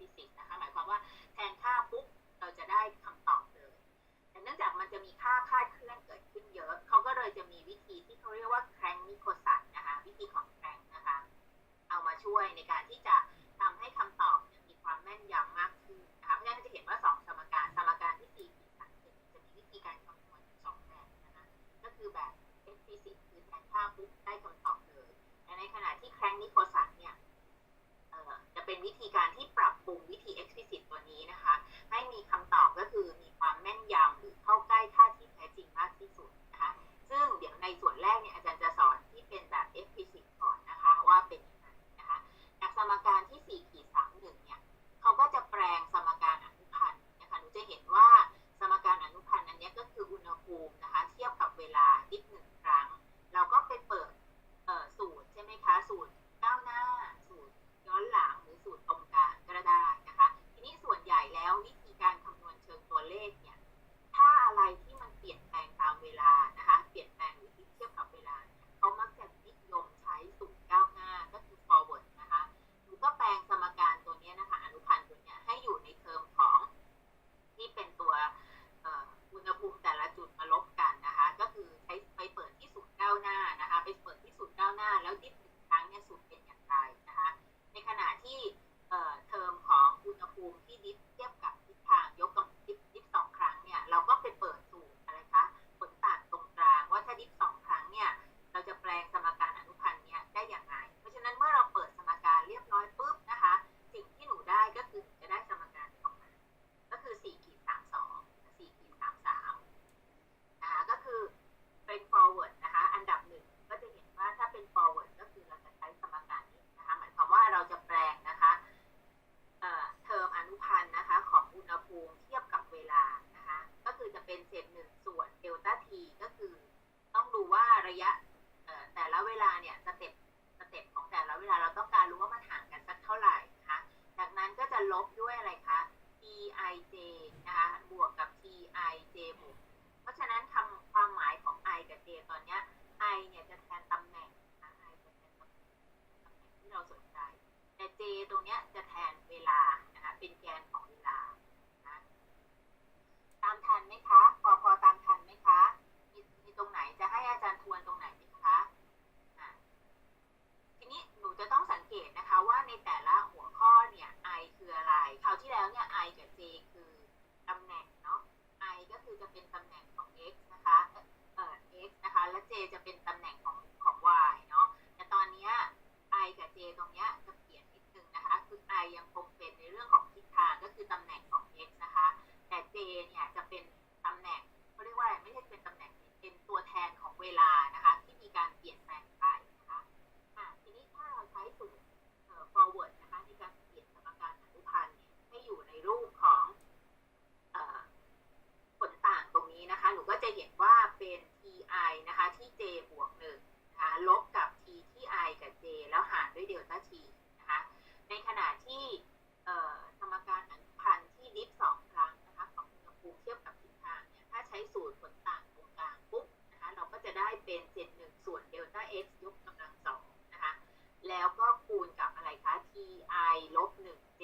explicit นะคะหมายความว่าแทนค่าปุ๊บเราจะได้คำตอบเลยแต่เนื่องจากมันจะมีค่าคลาดเคลื่อนเกิดขึ้นเยอะเขาก็เลยจะมีวิธีที่เขาเรียกว่า Crank Nicolson นะคะวิธีของ Crank นะคะเอามาช่วยในการที่จะทำให้คำตอบมีความแม่นยำมากขึ้นนะคะเพราะฉะนั้นจะเห็นว่า2สมการที่4ขีด3จะมีวิธีการคำนวณ2แบบนะคะก็คือแบบ explicit คือแทนค่าปุ๊บได้คำตอบเลยแต่ในขณะที่ Crank Nicolson เนี่ยจะเป็นวิธีการที่ปรับปรุงวิธี explicit ตัวนี้นะคะให้มีคำตอบก็คือมีความแม่นยำหรือเข้าใกล้ค่าที่แท้จริงมากที่สุดนะคะซึ่งเดี๋ยวในส่วนแรกเนี่ยอาจารย์จะสอนที่เป็นแบบ explicit ก่อนนะคะว่าเป็นยังไงนะคะจากสมการที่4ขีด31เนี่ยเขาก็จะแปลงสมการอนุพันธ์นะคะหนูจะเห็นว่าสมการอนุพันธ์อันนี้ก็คืออุณหภูมินะคะเทียบกับเวลาดิฟ1ครั้งเราก็ไปเปิดสูตรใช่ไหมคะสูตรก้าวหน้าสูตรย้อนหลังหรือสูตรตรงกลางก็ได้นะคะทีนี้ส่วนใหญ่แล้ววิธีการคำนวณเชิงตัวเลขเนี่ยถ้าอะไรที่มันเปลี่ยนแปลงตามเวลานะคะเปลี่ยนแปลงหรือเทียบกับเวลาเขามักจะนิยมใช้สูตรก้าวหน้าก็คือ forward นะคะหนูก็แปลงสมการตัวนี้นะคะอนุพันธ์ตัวนี้ให้อยู่ในเทอมของที่เป็นตัวอุณหภูมิแต่ละจุดมาลบกันนะคะก็คือใช้ไปเปิดที่สูตรก้าวหน้านะคะไปเปิดที่สูตรก้าวหน้าแล้วดิฟ1ครั้งเนี่ยสูตรเป็นอย่างไรนะคะในขณะที่เทอมของอุณหภูมิที่ดิฟเทียบกับทิศทางยกกับดิฟ2ครั้งเนี่ยเราก็ไปเปิดสูตรอะไรคะผลต่างตรงกลางว่าถ้าดิฟ2ครั้งเนี่ยเราจะแปลงสมการอนุพันธ์เนี่ยได้อย่างไรเพราะฉะนั้นเมื่อเราเปิดสมการเรียบร้อยปุ๊บนะคะสิ่งที่หนูได้ก็คือจะได้สมการออกมาก็คือ4ขีด32 4ขีด33นะคะก็คือเป็น forward นะคะอันดับหนึ่งก็จะเห็นว่าถ้าเป็น forward ก็คือเราจะใช้สมการนี้นะคะหมายความว่าเราจะแปลงนะคะเทอมอนุพันธ์นะคะของอุณหภูมิเทียบกับเวลานะคะก็คือจะเป็นเศษ1ส่วนเดลต้า t ก็คือต้องดูว่าระยะแต่ละเวลาเนี่ยสเต็ปของแต่ละเวลาเราต้องการรู้ว่ามันห่างกันสักเท่าไหร่นะคะจากนั้นก็จะลบด้วยอะไรคะ tij นะคะบวกกับ tij บวกเพราะฉะนั้นความหมายของ i กับ j ตอนนี้ i เนี่ยจะแทนตำแหน่งนะคะ i จะแทนตำแหน่งที่เราสนใจแต่ j ตรงนี้จะแทนเวลานะคะเป็นแกนของเวลานะตามทันไหมคะพอตามทันไหมคะมีตรงไหนจะให้อาจารย์ทวนตรงไหนไหมคะทีนี้หนูจะต้องสังเกตนะคะว่าในแต่ละหัวข้อเนี่ย i คืออะไรคราวที่แล้วเนี่ย i กับ j คือตำแหน่งเนาะ i ก็คือจะเป็นตำแหน่งของ x นะคะx นะคะและ j จะเป็นตำแหน่งของ y เนาะแต่ตอนนี้ i กับ j ตรงนี้จะเปลี่ยนนิดนึงนะคะคือ i ยังคงเป็นในเรื่องของทิศทางก็คือตำแหน่งของ x นะคะแต่ j เนี่ยจะเป็นตำแหน่งเขาเรียกว่าอะไรไม่ใช่เป็นตำแหน่งเป็นตัวแทนของเวลานะคะที่มีการเปลี่ยนแปลงไปนะคะทีนี้ถ้าเราใช้สูตรforward นะคะในการเปลี่ยนสมการอนุพันธ์เนี่ยให้อยู่ในรูปของผลต่างตรงนี้นะคะหนูก็จะเห็นว่าเป็น ti นะคะที่ j บวก1นะคะลบกับ t ที่ i กับ j แล้วหารด้วยเดลต้า t นะคะในขณะที่สมการอนุพันธ์ที่ดิฟ2ครั้งนะคะของอุณหภูมิเทียบกับทิศทางเนี่ยถ้าใช้สูตรผลต่างตรงกลางปุ๊บนะคะเราก็จะได้เป็นเศษ1ส่วนเดลต้า x ยกกำลัง2นะคะแล้วก็คูณกับอะไรคะ ti ลบ 1j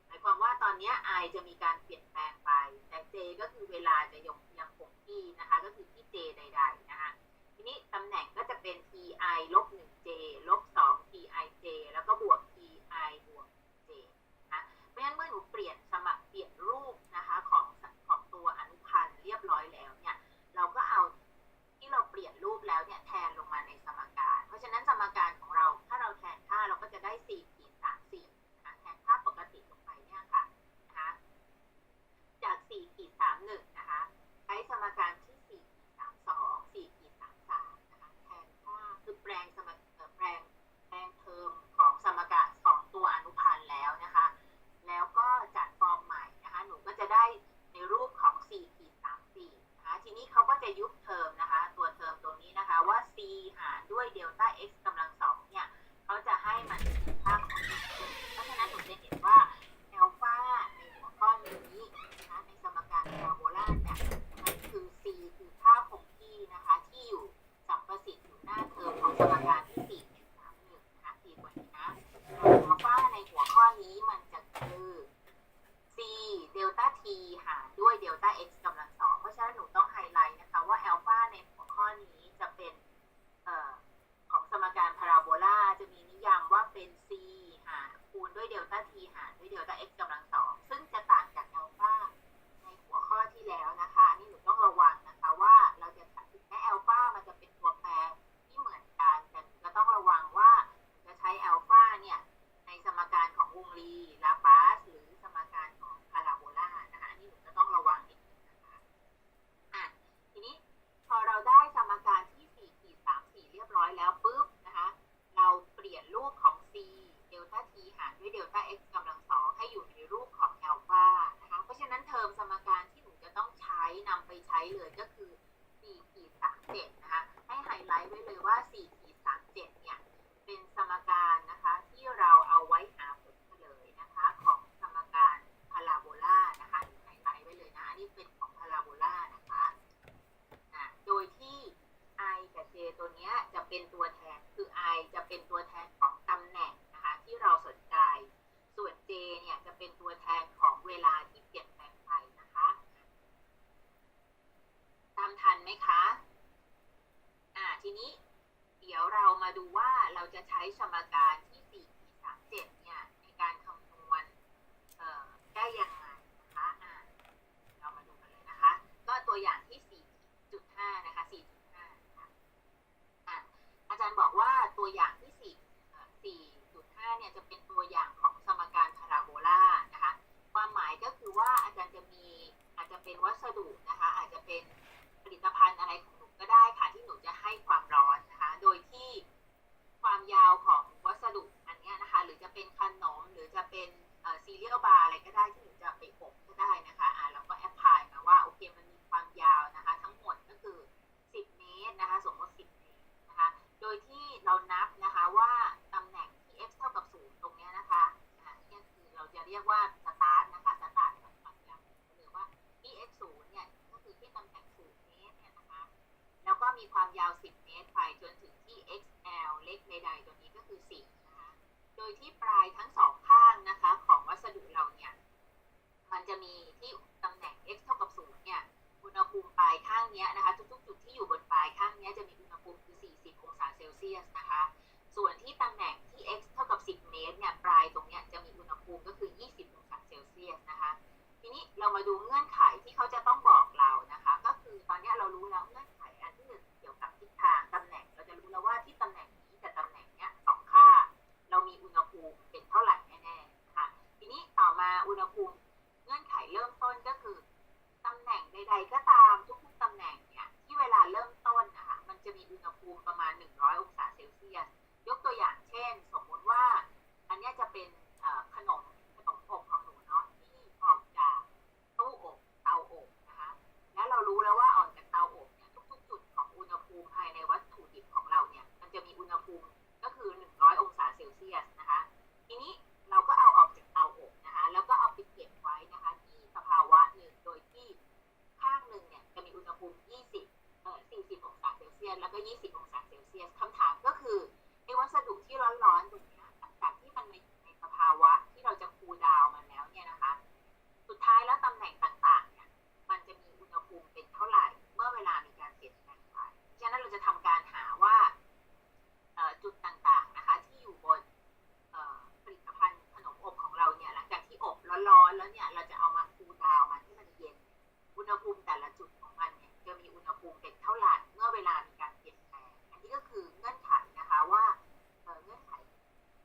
หมายความว่าตอนนี้ i จะมีการเปลี่ยนแปลงไปแต่ j ก็คือเวลาจะยังคงที่นะคะก็คือที่ j ใดๆนะคะทีนี้ตำแหน่งก็จะเป็น ti ลบ 1j ลบ 2 tij แล้วก็บวก ti บวก j นะเพราะฉะนั้นเมื่อหนูเปลี่ยนรูปนะคะของตัวอนุพันธ์เรียบร้อยแล้วเนี่ยเราก็เอาที่เราเปลี่ยนรูปแล้วเนี่ยแทนลงมาในสมการเพราะฉะนั้นสมการของเราถ้าเราแทนค่าเราก็จะได้4ขีด34นะคะแทนค่าปกติลงไปเนี่ยค่ะนะคะจาก4ขีด31นะคะใช้สมการที่4ขีด32 4ขีด33นะคะแทนค่าคือแปลงเทอมของสมการ ต้าทีหารด้วยเดลต้า x กำลังสองซึ่งจะต่างจากอัลฟาในหัวข้อที่แล้วนะคะอันนี้หนูต้องระวังนะคะว่าเราจะถึงแม้อัลฟามันจะเป็นตัวแปรที่เหมือนกันแต่ก็ต้องระวังว่าจะใช้อัลฟาเนี่ยในสมการของวงรีลาปาสหรือสมการของพาราโบลานะคะอันนี้หนูจะต้องระวังนิดนึงนะคะทีนี้พอเราได้สมการที่4-3-4เรียบร้อยแล้วปุ๊บนะคะเราเปลี่ยนรูปของ c เดลต้า t หารด้วยเดลต้า x กำลังสองให้อยู่ในรูปของอัลฟานะคะเพราะฉะนั้นเทอมสมการที่หนูจะต้องใช้นำไปใช้เลยก็คือ4-37นะคะให้ไฮไลท์ไว้เลยว่า4-37เนี่ยเป็นสมการนะคะที่เราเอาไว้หาผลเฉลยนะคะของสมการพาราโบลานะคะไฮไลท์ไว้เลยนะอันนี้เป็นของพาราโบลานะคะโดยที่ i กับ j ตัวนี้จะเป็นตัวแทนคือ i จะเป็นตัวแทนของตำแหน่งนะคะที่เราสนใจส่วน j เนี่ยจะเป็นตัวแทนของเวลาที่เปลี่ยนแปลงไปนะคะตามทันไหมคะทีนี้เดี๋ยวเรามาดูว่าเราจะใช้สมการที่4-37เนี่ยในการคำนวณได้ยังไงนะคะเรามาดูกันเลยนะคะก็ตัวอย่างที่ 4.5 นะคะ 4.5 นะคะอาจารย์บอกว่าตัวอย่างที่ 4.5 เนี่ยจะเป็นตัวอย่างของสมการพาราโบลานะคะความหมายก็คือว่าอาจารย์อาจจะเป็นวัสดุนะคะอาจจะเป็นผลิตภัณฑ์อะไรของหนูก็ได้ค่ะที่หนูจะให้ความร้อนนะคะโดยที่ความยาวของวัสดุอันนี้นะคะหรือจะเป็นขนมหรือจะเป็นซีเรียลบาร์อะไรก็ได้ที่หนูจะไปอบก็ได้นะคะเราก็แอพพลายมาว่าโอเคมันมีความยาวนะคะทั้งหมดก็คือ10 เมตรนะคะสมมติ10 เมตรนะคะโดยที่เรานับนะคะว่าตำแหน่งที่ x เท่ากับ0ตรงนี้นะคะนี่คือเราจะเรียกว่าสตาร์ทนะคะสตาร์ทของความยาวหรือว่าที่ x 0เนี่ยก็คือที่ตำแหน่ง0 เมตรเนี่ยนะคะแล้วก็มีความยาว10 เมตรไปจนถึงที่ xl เล็กใดๆตัวนี้ก็คือ10นะคะโดยที่ปลายทั้งสองข้างนะคะของวัสดุเราเนี่ยมันจะมีที่ตำแหน่ง x เท่ากับ0เนี่ยอุณหภูมิปลายข้างนี้นะคะทุกๆจุดที่อยู่บนปลายข้างนี้จะมีอุณหภูมิคือ40 องศาเซลเซียสนะคะส่วนที่ตำแหน่งที่ x เท่ากับ10 เมตรเนี่ยปลายตรงนี้จะมีอุณหภูมิก็คือ20 องศาเซลเซียสนะคะทีนี้เรามาดูเงื่อนไขที่เขาจะต้องบอกเรานะคะก็คือตอนนี้เรารู้แล้วเงื่อนไขอันที่1เกี่ยวกับทิศทางตำแหน่งเราจะรู้แล้วว่าที่ตำแหน่งนี้กับตำแหน่งนี้2ค่าเรามีอุณหภูมิเป็นเท่าไหร่แน่ๆนะคะทีนี้ต่อมาอุณหภูมิเงื่อนไขเริ่มต้นก็คือตำแหน่งใดๆก็ตามทุกๆตำแหน่งเนี่ยที่เวลาเริ่มต้นนะคะมันจะมีอุณหภูมิประมาณ100 องศาเซลเซียสยกตัวอย่างเช่นสมมุติว่าอันนี้จะเป็นขนมอบของหนูเนาะที่ออกจากตู้อบเตาอบนะคะแล้วเรารู้แล้วว่าออกจากเตาอบเนี่ยทุกๆจุดของอุณหภูมิภายในวัตถุดิบของเราเนี่ยมันจะมีอุณหภูมิก็คือ100 องศาเซลเซียสนะคะทีนี้เราก็เอาออกจากเตาอบนะคะแล้วก็เอาไปเก็บไว้นะคะที่สภาวะหนึ่งโดยที่ข้างหนึ่งเนี่ยจะมีอุณหภูมิ40 องศาเซลเซียสแล้วก็20 องศาเซลเซียสคำถามก็คือไอ้วัสดุที่ร้อนๆตรงนี้จากที่มันในสภาวะที่เราจะคูลดาวน์มันแล้วเนี่ยนะคะสุดท้ายแล้วตำแหน่งต่างๆเนี่ยมันจะมีอุณหภูมิเป็นเท่าไหร่เมื่อเวลามีการเปลี่ยนแปลงไปฉะนั้นเราจะทำการหาว่าจุดต่างๆนะคะที่อยู่บนผลิตภัณฑ์ขนมอบของเราเนี่ยหลังจากที่อบร้อนๆแล้วเนี่ยเราจะเอามาคูลดาวน์มันให้มันเย็นอุณหภูมิแต่ละจุดของมันเนี่ยจะมีอุณหภูมิเป็นเท่าไหร่เมื่อเวลามีการเปลี่ยนแปลงอันนี้ก็คือเงื่อนไขนะคะว่าเงื่อนไข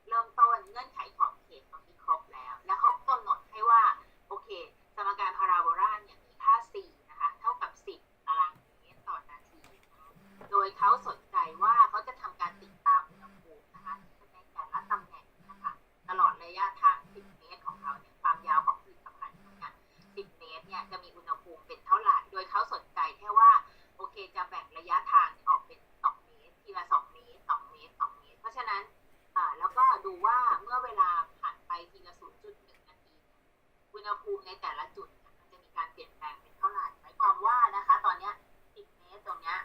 เริ่มต้นเงื่อนไขของเขตตรงนี้ครบแล้วเขากำหนดให้ว่าโอเคสมการพาราโบลาเนี่ยมีค่า c นะคะเท่ากับ10 ตารางเมตรต่อนาทีนะคะโดยเขาสนใจว่าเขาจะทำการติดตามอุณหภูมินะคะในแต่ละตำแหน่งนะคะตลอดระยะทาง10 เมตรของเขาเนี่ยความยาวของผลิตภัณฑ์เนี่ย10 เมตรเนี่ยจะมีอุณหภูมิเป็นเท่าไหร่โดยเขาสนใจแค่ว่าโอเคจะแบ่งระยะทางออกเป็น2 เมตรทีละ2 เมตร2 เมตร2 เมตรเพราะฉะนั้นแล้วก็ดูว่าเมื่อเวลาผ่านไปทีละ 0.1 นาทีอุณหภูมิในแต่ละจุดมันจะมีการเปลี่ยนแปลงเป็นเท่าไหร่หมายความว่านะคะตอนนี้10 เมตรตรงนี้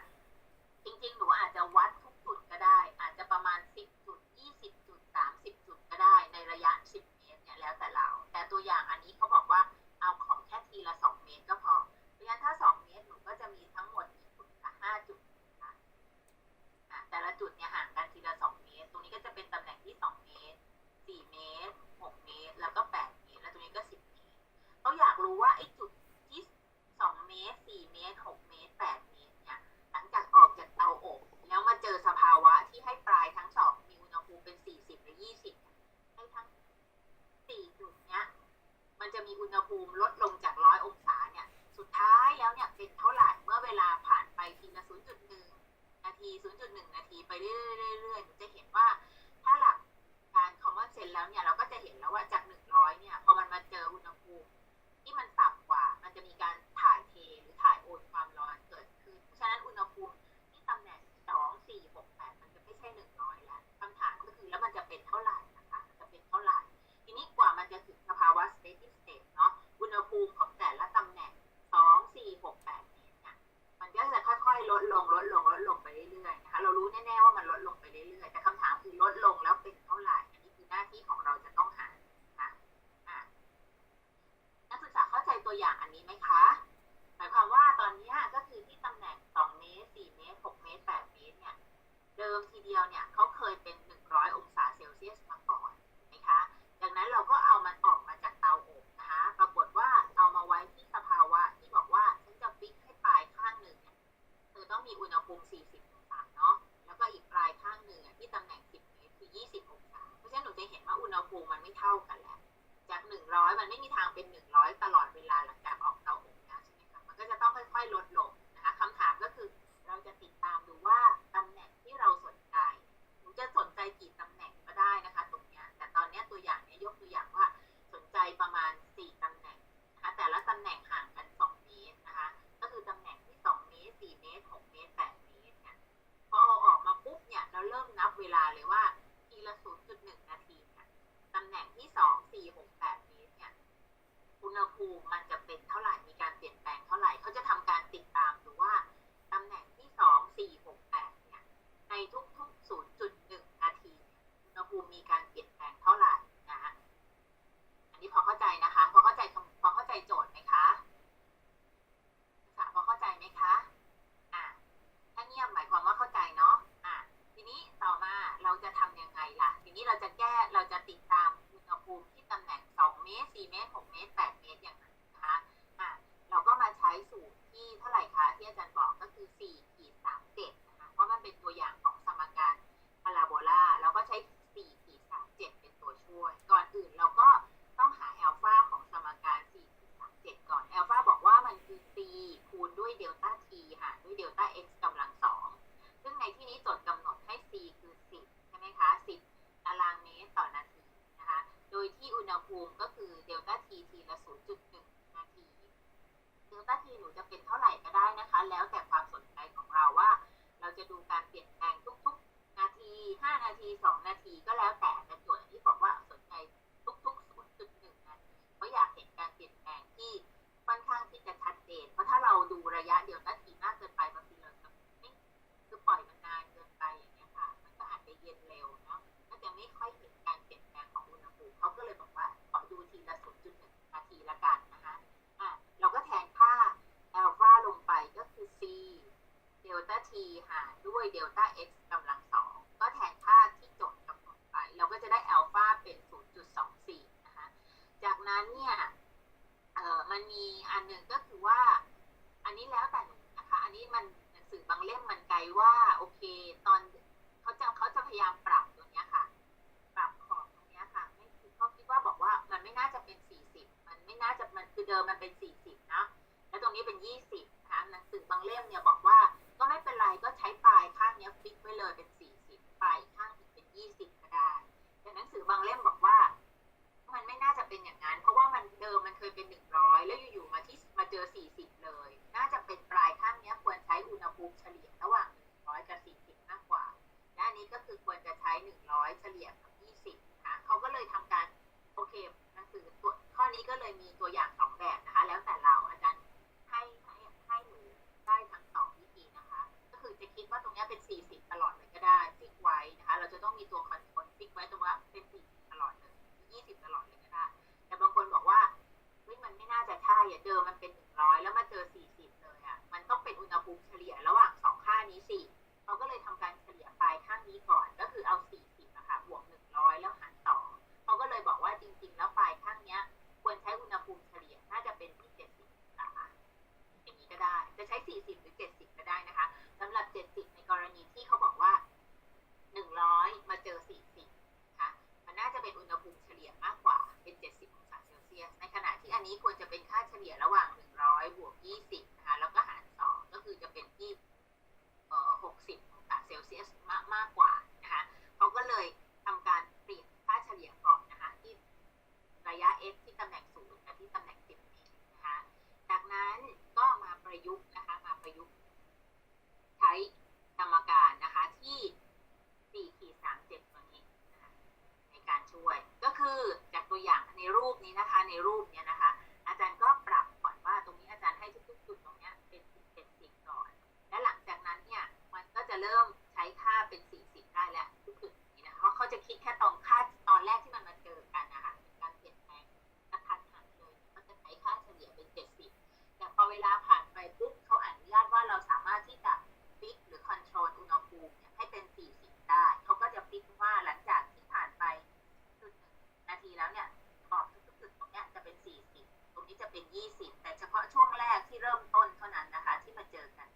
จริงๆหนูอาจจะวัดทุกจุดก็ได้อาจจะประมาณ10 จุด20 จุด30 จุดก็ได้ในระยะ10 เมตรเนี่ยแล้วแต่เราแต่ตัวอย่างอันนี้เขาบอกว่าเอาของแค่ทีละ2 เมตรก็พอเพราะฉะนั้นถ้า2 เมตรหนูก็จะมีทั้งหมดกี่จุด5 จุดนะแต่ละจุดเนี่ยห่างกันทีละ2 เมตรตรงนี้ก็จะเป็นตำแหน่งที่2 เมตร4 เมตร6 เมตร 0.1 นาทีไปเรื่อยๆหนูจะเห็นว่าถ้าหลักการ common sense แล้วเนี่ยเราก็จะเห็นแล้วว่าจาก100เนี่ยพอมันมาเจออุณหภูมิที่มันต่ำกว่ามันจะมีการถ่ายเทหรือถ่ายโอนความร้อนเกิดขึ้นเพราะฉะนั้นอุณหภูมิที่ตำแหน่ง2 4 6 8มันจะไม่ใช่100แล้วคำถามก็คือแล้วมันจะเป็นเท่าไหร่นะคะมันจะเป็นเท่าไหร่ทีนี้กว่ามันจะถึงสภาวะ steady state เนาะอุณหภูมิของแต่ละตำแหน่ง2 4 6 8เนี่ยมันก็จะค่อยๆลดลงไปเรื่อยๆนะคะเรารู้แน่ๆว่ามันลดลงไปเรื่อยๆแต่คำถามคือลดลงแล้วเป็นเท่าไหร่อันนี้คือหน้าที่ของเราจะต้องหาค่ะนักศึกษาเข้าใจตัวอย่างอันนี้ไหมคะหมายความว่าตอนนี้ก็คือที่ตำแหน่ง2 เมตร 4 เมตร 6 เมตร 8 เมตรเนี่ยเดิมทีเดียวเนี่ยเขาเคยเป็น100 องศาเซลเซียสมาก่อนนะคะจากนั้นเราก็เอามันออกมาจากเตาอบนะคะปรากฏว่าเอามาไว้ที่สภาวะที่บอกว่าฉันจะฟิกให้ปลายข้างหนึ่งเนี่ยคือต้องมีอุณหภูมิ40 องศาเนาะแล้วก็อีกปลายข้างหนึ่งที่ตำแหน่ง10 เมตรคือ20 องศาเพราะฉะนั้นหนูจะเห็นว่าอุณหภูมิมันไม่เท่ากันแล้วจาก100มันไม่มีทางเป็น100ตลอดเวลาหลังจากออกเตาอบแล้วใช่ไหมคะมันก็จะต้องค่อยๆลดลงนะคะคำถามก็คือเราจะติดตามดูว่าตำแหน่งที่เราสนใจหนูจะสนใจกี่ตำแหน่งก็ได้นะคะตรงนี้แต่ตอนนี้ตัวอย่างนี้ยกตัวอย่างว่าสนใจประมาณ4 ตำแหน่งนะคะแต่ละตำแหน่งห่างกัน2 เมตรนะคะก็คือตำแหน่งที่2 เมตร 4 เมตร 6 เมตร 8 เมตรเนี่ยพอเอาออกมาปุ๊บเนี่ยเราเริ่มนับเวลาเลยว่าทีละ 0.1 นาทีเนี่ยตำแหน่งที่2 4 6 8 เมตรเนี่ยอุณหภูมิมันจะเป็นเท่าไหร่มีการเปลี่ยนแปลงเท่าไหร่เขาจะทำการติดตามดูว่าตำแหน่งที่2 4 6 8เนี่ยในทุกๆ 0.1 นาทีอุณหภูมิมีการเปลี่ยนแปลงเท่าไหร่นะคะอันนี้พอเข้าใจนะคะพอเข้าใจโจทย์ไหมคะพอเข้าใจไหมคะถ้าเงียบหมายความว่าเข้าใจเนาะทีนี้ต่อมาเราจะทำยังไงล่ะทีนี้เราจะติดตามอุณหภูมิที่ตำแหน่ง2 เมตร 4 เมตร 6 เมตร 8 เมตรอย่างนั้นนะคะเราก็มาใช้สูตรที่เท่าไหร่คะที่อาจารย์บอกก็คือ4-37นะคะเพราะมันเป็นตัวอย่างของสมการพาราโบลาเราก็ใช้4-37เป็นตัวช่วยก่อนอื่นเราก็ต้องหาอัลฟาของสมการ4-37ก่อนอัลฟาบอกว่ามันคือ c คูณด้วยเดลต้า t หารด้วยเดลต้า x กำลัง2ซึ่งในที่นี้โจทย์กำหนดให้ c คือ10ใช่ไหมคะ10 ตารางเมตรต่อนาทีนะคะโดยที่อุณหภูมิก็คือเดลต้า t ทีละ 0.1 นาทีเดลต้า t หนูจะเป็นเท่าไหร่ก็ได้นะคะแล้วแต่ความสนใจของเราว่าเราจะดูการเปลี่ยนแปลงทุกๆนาที5 นาที2 นาทีก็แล้วแต่โจทย์ที่บอกว่าสนใจทุกๆ 0.1 นาทีเพราะอยากเห็นการเปลี่ยนแปลงที่ค่อนข้างที่จะชัดเจนเพราะถ้าเราดูระยะเดลต้า t มากเกินไปบางทีเราคือปล่อยมันนานเกินไปอย่างเงี้ยค่ะมันก็อาจจะเย็นเร็วเนาะก็จะไม่ค่อยเห็นการเปลี่ยนแปลงของอุณหภูมิเขาก็เลยบอกว่าขอดูทีละ 0.1 นาทีละกันนะคะเราก็แทนค่าอัลฟาลงไปก็คือ c เดลต้า t หารด้วยเดลต้า x กำลัง2ก็แทนค่าที่โจทย์กำหนดไปเราก็จะได้อัลฟาเป็น 0.24 นะคะจากนั้นเนี่ยมันมีอันหนึ่งก็คือว่าอันนี้แล้วแต่หนูนะคะอันนี้มันหนังสือบางเล่มมันไกลว่าโอเคตอนเขาจะพยายามปรับตัวนี้ค่ะปรับขอบตรงนี้ค่ะไม่คือเขาคิดว่าบอกว่ามันไม่น่าจะเป็น40มันไม่น่าจะมันคือเดิมมันเป็น40นะแล้วตรงนี้เป็น20นะคะหนังสือบางเล่มเนี่ยบอกว่าก็ไม่เป็นไรก็ใช้ปลายข้างนี้ฟิกไว้เลยเป็น40ปลายข้างอีกเป็น20ก็ได้แต่หนังสือบางเล่มบอกว่ามันไม่น่าจะเป็นอย่างนั้นเพราะว่ามันเดิมมันเคยเป็น100แล้วอยู่ๆมาเจอ40เลยน่าจะเป็นปลายข้างนี้ควรใช้อุณหภูมิเฉลี่ยระหว่าง100กับ40มากกว่าและอันนี้ก็คือควรจะใช้100เฉลี่ยกับ20นะคะเขาก็เลยทำการโอเคหนังสือตัวข้อนี้ก็เลยมีตัวอย่าง2แบบนะคะแล้วแต่เราอาจารย์ให้หนูได้ทั้ง2วิธีนะคะก็คือจะคิดว่าตรงนี้เป็น40ตลอดเลยก็ได้ฟิกไว้นะคะเราจะต้องมีตัวคอนโทรลฟิกไว้ตรงว่าเป็น40ตลอดเลย20ตลอดเลยก็ได้แต่บางคนบอกว่าเฮ้ยมันไม่น่าจะใช่เดิมมันเป็น100แล้วมาเจอ40เลยมันต้องเป็นอุณหภูมิเฉลี่ยระหว่าง2ค่านี้สิเขาก็เลยทำการเฉลี่ยปลายข้างนี้ก่อนก็คือเอา40นะคะบวก100แล้วหาร2เขาก็เลยบอกว่าจริงๆแล้วปลายข้างนี้ควรใช้อุณหภูมิเฉลี่ยน่าจะเป็นที่70องศาอย่างนี้ก็ได้จะใช้40หรือ70ก็ได้นะคะสำหรับ70ในกรณีที่เขาบอกว่า100มาเจอ40นะคะมันน่าจะเป็นอุณหภูมิเฉลี่ยมากกว่าเป็น70องศาเซลเซียสในขณะที่อันนี้ควรจะเป็นค่าเฉลี่ยระหว่าง100บวก20นะคะแล้วก็หาร2ก็คือจะเป็นที่60องศาเซ ยะ x ที่ตำแหน่ง0กับที่ตำแหน่ง10นะคะจากนั้นก็มาประยุกต์นะคะมาประยุกต์ใช้สมการนะคะที่4-37ตัวนี้นะคะในการช่วยก็คือจากตัวอย่างในรูปนี้นะคะในรูปนี้นะคะอาจารย์ก็ปรับก่อนว่าตรงนี้อาจารย์ให้ทุกๆจุดตรงนี้เป็น10ก่อนและหลังจากนั้นเนี่ยมันก็จะเริ่มใช้ค่าเป็น40ได้แล้วทุกจุดนี้นะคะเพราะเขาจะคิดแค่ตรงค่าตอนแรกที่มันมาเจอกันนะคะการเปลี่ยนแปลงกระทันหันเลยมันจะใช้ค่าเฉลี่ยเป็น70แต่พอเวลาผ่านไปปุ๊บเขาอนุญาตว่าเราสามารถที่จะฟิกหรือคอนโทรลอุณหภูมิให้เป็น40ได้เขาก็จะฟิกว่าหลังจากที่ผ่านไป1นาทีแล้วเนี่ยขอบทุกจุดตรงนี้จะเป็น40ตรงนี้จะเป็น20แต่เฉพาะช่วงแรกที่เริ่มต้นเท่านั้นนะคะที่มาเจอกัน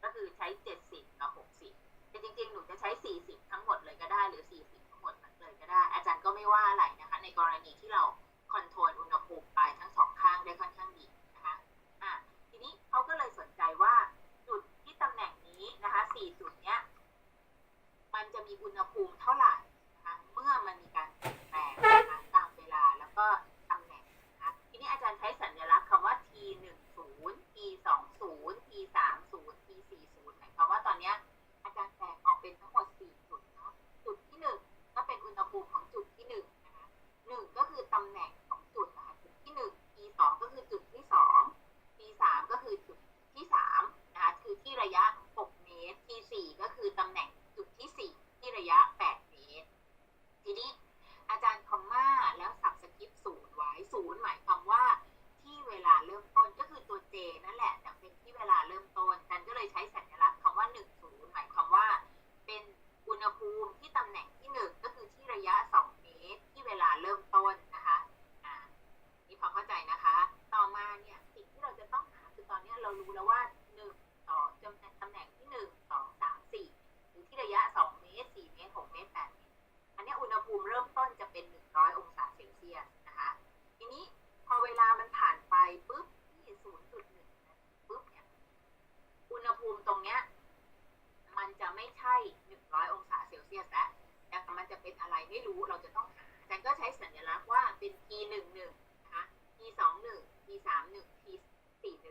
ก็คือใช้70กับ60แต่จริงๆหนูจะใช้40ทั้งหมดเลยก็ได้หรือ40ทั้งหมดเลยก็ได้อาจารย์ก็ไม่ว่าอะไรนะคะในกรณีที่เราคอนโทรลอุณหภูมิไปทั้งสองข้างได้ค่อนข้างดีนะคะทีนี้เขาก็เลยสนใจว่าจุดที่ตำแหน่งนี้นะคะ4จุดเนี้ยมันจะมีอุณหภูมิเท่าไหร่นะคะเมื่อมันมีการเปลี่ยนแปลงนะคะตามเวลาแล้วก็ตำแหน่งนะคะทีนี้อาจารย์ใช้สัญลักษณ์คำว่า T10 T20 T30 T40 หมายความว่าตอนนี้อาจารย์แบ่งออกเป็นทั้งหมด4จุดเนาะจุดที่1ก็เป็นอุณหภูมิของจุดที่1นะคะ1ก็คือตำแหน่งของจุดนะคะจุดที่1 T2 ก็คือจุดที่2 T3 ก็คือจุดที่3นะคะคือที่ระยะ6เมตร T4 ก็คือตำแหน่งจุดที่4ที่ระยะ8เมตรทีนี้อาจารย์คอมมาแล้วสับสคริปต์0ไว้0หมายความว่าที่เวลาเริ่มต้นก็คือตัว J นั่นแหละแต่เป็นที่เวลาเริ่มต้นอาจารย์ก็เลยใช้สัญลักษณ์คำว่า10หมายความว่าเป็นอุณหภูมิที่ตำแหน่งที่1ก็คือที่ระยะ2เมตรที่เวลาเริ่มต้นนะคะนี่พอเข้าใจนะคะต่อมาเนี่ยสิ่งที่เราจะต้องหาคือตอนนี้เรารู้แล้วว่า1ต่อตำแหน่งที่1 2 3 4หรือที่ระยะ2เมตร4เมตร6เมตร8เมตรอันนี้อุณหภูมิเริ่มต้นจะเป็น100องศาเซลเซียสนะคะทีนี้พอเวลามันผ่านไปปุ๊บที่ 0.1 ปุ๊บเนี่ยอุณหภูมิตรงเนี้ยมันจะไม่ใช่100องศาเซลเซียสแล้วแต่มันจะเป็นอะไรไม่รู้เราจะต้องหาอาจารย์ก็ใช้สัญลักษณ์ว่าเป็น T11 นะคะ T21 T31 T41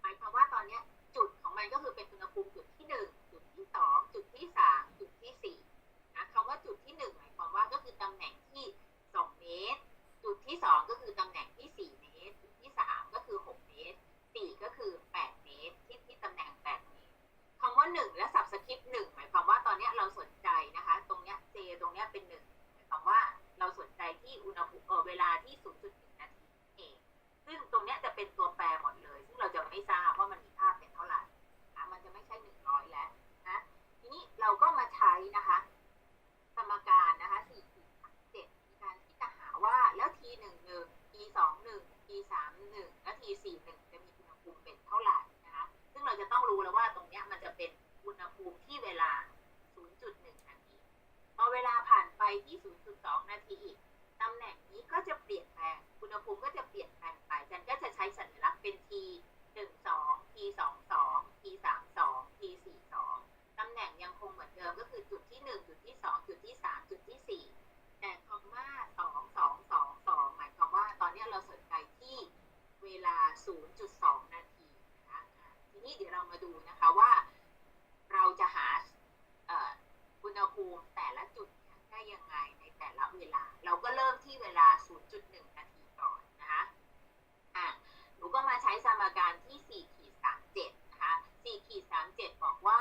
หมายความว่าตอนนี้จุดของมันก็คือเป็นอุณหภูมิจุดที่1จุดที่2จุดที่3จุดที่4นะคำว่าจุดที่1หมายความว่าก็คือตำแหน่งที่2เมตรจุดที่2ก็คือตำแหน่งที่4เมตรจุดที่3ก็คือ6เมตร4ก็คือ8เมตรที่ตำแหน่ง8เมตรคำว่า1และสับสคริปต์1หมายความว่าตอนนี้เราสนใจนะคะตรงเนี้ย J ตรงเนี้ยเป็น1หมายความว่าเราสนใจที่อุณหภูมิเวลาที่ 0.1 นาทีเองซึ่งตรงเนี้ยจะเป็นตัวแปรหมดเลยซึ่งเราจะไม่ทราบว่ามันมีค่าเป็นเท่าไหร่มันจะไม่ใช่100แล้วนะทีนี้เราก็มาใช้นะคะสมการนะคะ4-7ในการที่จะหาว่าแล้ว T11 T21 T31 และ T41 จะมีอุณหภูมิเป็นเท่าไหร่นะคะซึ่งเราจะต้องรู้แล้วว่าตรงเนี้ยมันจะเป็นอุณหภูมิที่เวลา 0.1 นาทีพอเวลาผ่านไปที่ 0.2 นาทีอีกตำแหน่งนี้ก็จะเปลี่ยนแปลงอุณหภูมิก็จะเปลี่ยนแปลงไปอาจารย์ก็จะใช้สัญลักษณ์เป็น T12 T22 T32 T42 ตำแหน่งยังคงเหมือนเดิมก็คือจุดที่1จุดที่2จุดที่3จุดที่4แต่คอมมา2222หมายความว่าตอนนี้เราสนใจที่เวลา 0.2 นาทีนะคะทีนี้เดี๋ยวเรามาดูนะคะว่าเราจะหาอุณหภูมิแต่ละจุดได้ยังไงในแต่ละเวลาเราก็เริ่มที่เวลา 0.1 นาทีก่อนนะคะหนูก็มาใช้สมการที่ 4-37 นะคะ 4-37 บอกว่า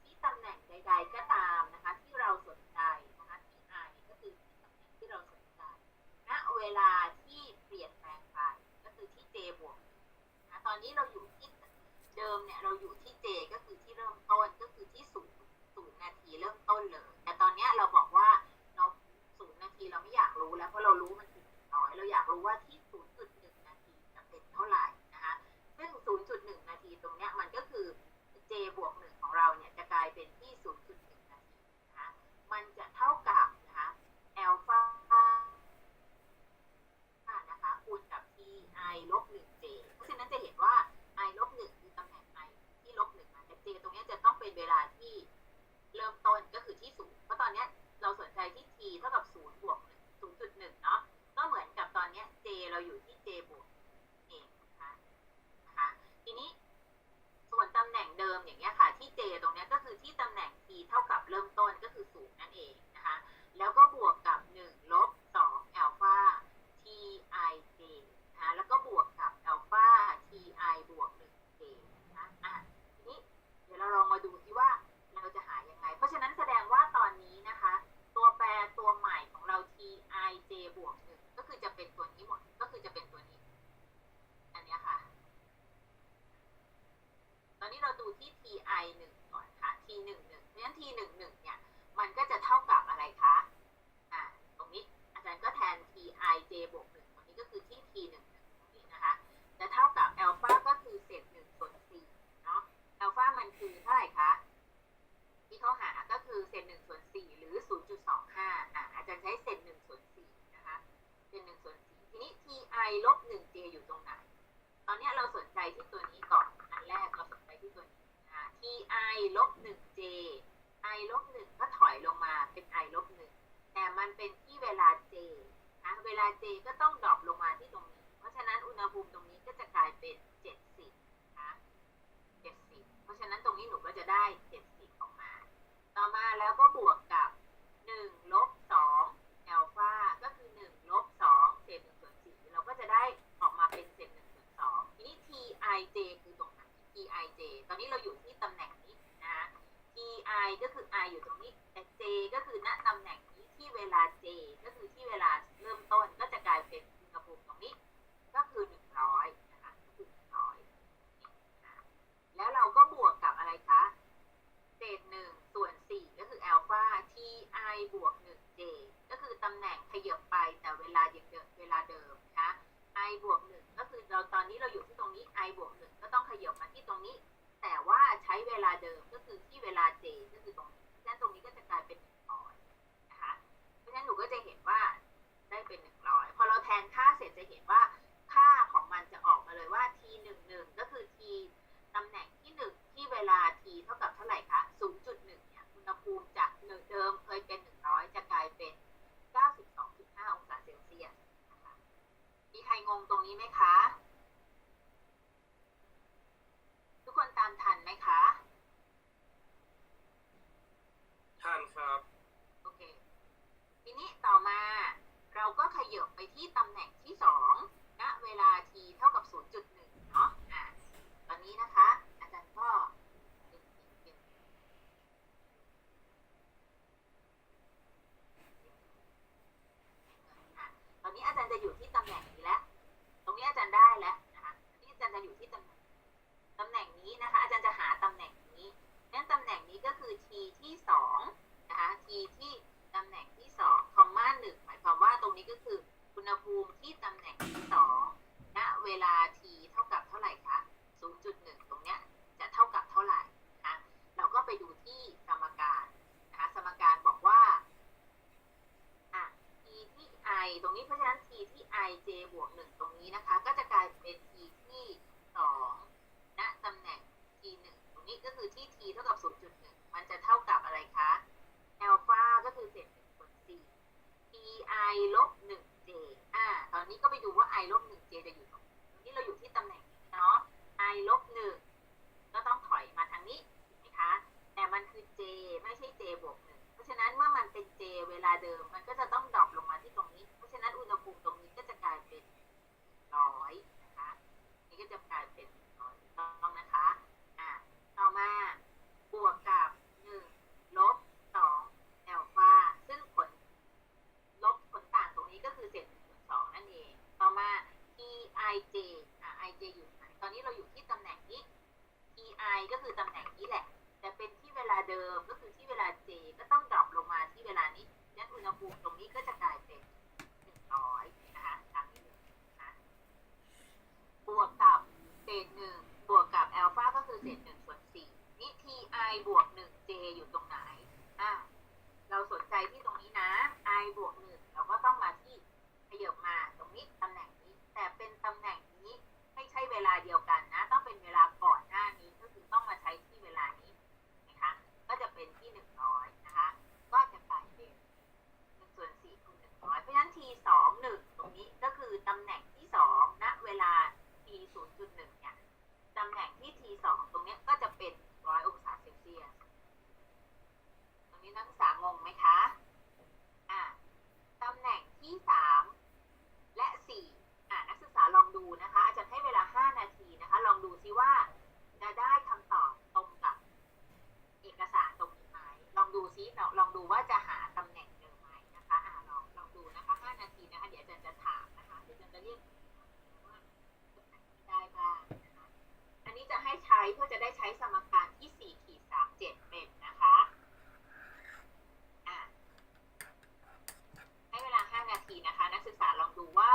ที่ตำแหน่งใดๆก็ตามนะคะที่เราสนใจนะคะที่ I ก็คือที่ตำแหน่งที่เราสนใจณเวลาที่เปลี่ยนแปลงไปก็คือที่ J บวกนะตอนนี้เราอยู่ที่เดิมเนี่ยเราอยู่ที่ J ก็คือที่เริ่มต้นก็คือที่0นาทีเริ่มต้นเลยแต่ตอนนี้เราบอกว่าเรา0นาทีเราไม่อยากรู้แล้วเพราะเรารู้มันคือน้อยเราอยากรู้ว่าที่ 0.1 นาทีจะเป็นเท่าไหร่นะคะซึ่ง 0.1 นาทีตรงนี้มันก็คือ J บวก1ของเราเนี่ยจะกลายเป็นที่ 0.1 นาทีนะคะมันจะเท่ากับนะคะอัลฟานะคะคูณกับ Ti ลบ 1J เพราะฉะนั้นจะเห็นว่า I ลบ 1คือตำแหน่ง I ที่ลบ 1มาแต่ J ตรงนี้จะต้องเป็นเวลาที่เริ่มต้นก็คือที่0เพราะตอนนี้เราสนใจที่ T เท่ากับ0บวก1 0.1 เนาะก็เหมือนกับตอน อยู่ที่ j บวกเองนะคะทีนี้ส่วนตำแหน่งเดิมอย่างเงี้ยค่ะที่ j ตรงนี้ก็คือที่ตำแหน่ง t เท่ากับเริ่มต้นก็คือ0นั่นเองนะคะแล้วก็บวกกับ1ลบ2อัลฟา tij นะคะแล้วก็บวกกับอัลฟา ti บวก1j นะคะทีนี้เดี๋ยวเราลองมาดูที่ว่าเราจะหายังไงเพราะฉะนั้นแสดงว่าตอนนี้นะคะตัวแปรตัวใหม่ของเรา tij บวก1ก็คือจะเป็นตัวนี้หมดก็คือจะเป็นตัวนี้อันนี้ค่ะตอนนี้เราดูที่ ti 1ก่อนค่ะ t 1 1เพราะฉะนั้น t 1 1เนี่ยมันก็จะเท่ากับอะไรคะตรงนี้อาจารย์ก็แทน tij บวก1ตรงนี้ก็คือที่ t 1 1ตรงนี้นะคะจะเท่ากับอัลฟาก็คือเศษ1ส่วน4เนาะอัลฟามันคือเท่าไหร่คะที่เขาหาก็คือเศษ1ส่วน4หรือ 0.25 อาจารย์ใช้เศษ1ส่วน4นะคะเศษ1ส่วน4ทีนี้ ti ลบ 1j อยู่ตรงไหนตอนนี้เราสนใจที่ตัวนี้ก่อนอันแรกเราสนใจที่ตัวนี้ti ลบ 1j i ลบ 1ก็ถอยลงมาเป็น i ลบ 1แต่มันเป็นที่เวลา j นะเวลา j ก็ต้องดรอปลงมาที่ตรงนี้เพราะฉะนั้นอุณหภูมิตรงนี้ก็จะกลายเป็น70นะ70เพราะฉะนั้นตรงนี้หนูก็จะได้70ออกมาต่อมาแล้วก็บวกกับ1ลบ2อัลฟาก็คือ1ลบ2เศษ1ส่วน4เราก็จะได้ออกมาเป็นเศษ1ส่วน2ทีนี้ tij คือตรงไหน tij ตอนนี้เราอยู่ที่ตำแหน่งนี้นะ ti ก็คือ i อยู่ตรงนี้แต่ j ก็คือณตำแหน่งนี้ที่เวลา j ก็คือที่เวลาเริ่มต้นก็จะกลายเป็นอุณหภูมิตรงนี้ก็คือ100นะคะก็คือ100แล้วเราก็บวกกับอะไรคะเศษ1ส่วน4ก็คืออัลฟา ti บวก 1j ก็คือตำแหน่งขยับไปแต่เวลาเดิมนะคะ i บวก1ก็คือเราตอนนี้เราอยู่ที่ตรงนี้ i บวก1ก็ต้องขยับมาที่ตรงนี้แต่ว่าใช้เวลาเดิมก็คือที่เวลา j ก็คือตรงนี้ฉะนั้นตรงนี้ก็จะกลายเป็น100นะคะเพราะฉะนั้นหนูก็จะเห็นว่าได้เป็น100พอเราแทนค่าเสร็จจะเห็นว่าค่าของมันจะออกมาเลยว่า t 1 1ก็คือ t ตำแหน่งที่1ที่เวลา t เท่ากับเท่าไหร่คะ 0.1 เนี่ยอุณหภูมิจากเดิมเคยเป็น100จะกลายเป็น 92.5 องศาเซลเซียสนะคะมีใครงงตรงนี้ไหมคะทุกคนตามทันไหมคะทันครับโอเคทีนี้ต่อมาเราก็ขยับไปที่ตำแหน่งที่2ณเวลา t เท่ากับ 0.1 เนาะตอนนี้นะคะอาจารย์ก็ตอนนี้อาจารย์จะอยู่ที่ตำแหน่งนี้แล้วตรงนี้อาจารย์ได้แล้วนะคะนี่อาจารย์จะอยู่ที่ตำแหน่งนี้นะคะอาจารย์จะหาตำแหน่งนี้งั้นตำแหน่งนี้ก็คือ t ที่2นะคะ t ที่ตำแหน่งที่2คอมมา1หมายความว่าตรงนี้ก็คืออุณหภูมิที่ตำแหน่งที่2ณเวลา t เท่ากับเท่าไหร่คะ 0.1 ตรงเนี้ยจะเท่ากับเท่าไหร่นะคะเราก็ไปดูที่สมการนะคะสมการบอกว่าt ที่ i ตรงนี้เพราะฉะนั้น t ที่ ij บวก1ตรงนี้นะคะก็จะกลายเป็น t ที่2ณตำแหน่ง t 1ตรงนี้ก็คือที่ t เท่ากับ 0.1 มันจะเท่ากับอะไรคะอัลฟาก็คือเศษ1ส่วน4 ti ลบ 1j ตอนนี้ก็ไปดูว่า i ลบ 1j จะอยู่ตรงนี้เราอยู่ที่ตำแหน่งนี้เนาะ i ลบ 1ก็ต้องถอยมาทางนี้ถูกไหมคะแต่มันคือ j ไม่ใช่ j บวก 1เพราะฉะนั้นเมื่อมันเป็น j เวลาเดิมมันก็จะต้องดรอปลงมาที่ตรงนี้เพราะฉะนั้นอุณหภูมิตรงนี้ก็จะกลายเป็น100นะคะนี่ก็จะกลายเป็น100ต้องนะคะต่อมาบวกกับ1ลบ2อัลฟาซึ่งผลต่างตรงนี้ก็คือเศษ1ส่วน2นั่นเองต่อมา tij ij อยู่ไหนตอนนี้เราอยู่ที่ตำแหน่งนี้ ti ก็คือตำแหน่งนี้แหละแต่เป็นที่เวลาเดิมก็คือที่เวลา j ก็ต้องดรอปลงมาที่เวลานี้งั้นอุณหภูมิตรงนี้ก็จะกลายเป็น100นะคะตามนี้เลยนะบวกกับเศษ1บวกกับอัลฟาก็คือเศษ1ส่วน4นี่ ti บวก 1j อยู่ตรงไหนเราสนใจที่ตรงนี้นะ i บวก1เราก็ต้องมาที่ขยับมาตรงนี้ตำแหน่งนี้แต่เป็นตำแหน่งนี้ไม่ใช่เวลาเดียวกันนะต้องเป็นเวลาก่อนหน้านี้ก็คือต้องมาใช้ที่เวลานี้นะคะก็จะเป็นที่100นะคะก็จะกลายเป็น1ส่วน4คูณ100เพราะฉะนั้น t 2 1 T2 ตรงเนี้ยก็จะเป็น100องศาเซลเซียสตรงนี้นักศึกษางงไหมคะตำแหน่งที่3และ4นักศึกษาลองดูนะคะอาจารย์ให้เวลา5นาทีนะคะลองดูซิว่าจะได้คำตอบตรงกับเอกสารตรงนี้ไหมลองดูซิลองดูว่าจะหาตำแหน่งเจอไหมนะคะลองดูนะคะ5นาทีนะคะเดี๋ยวอาจารย์จะถามนะคะเดี๋ยวอาจารย์จะเรียกว่าตำแหน่งที่ได้บ้างนะคะอันนี้จะให้ใช้เพื่อจะได้ใช้สมการที่4-37เป็นนะคะให้เวลา5นาทีนะคะนักศึกษาลองดูว่า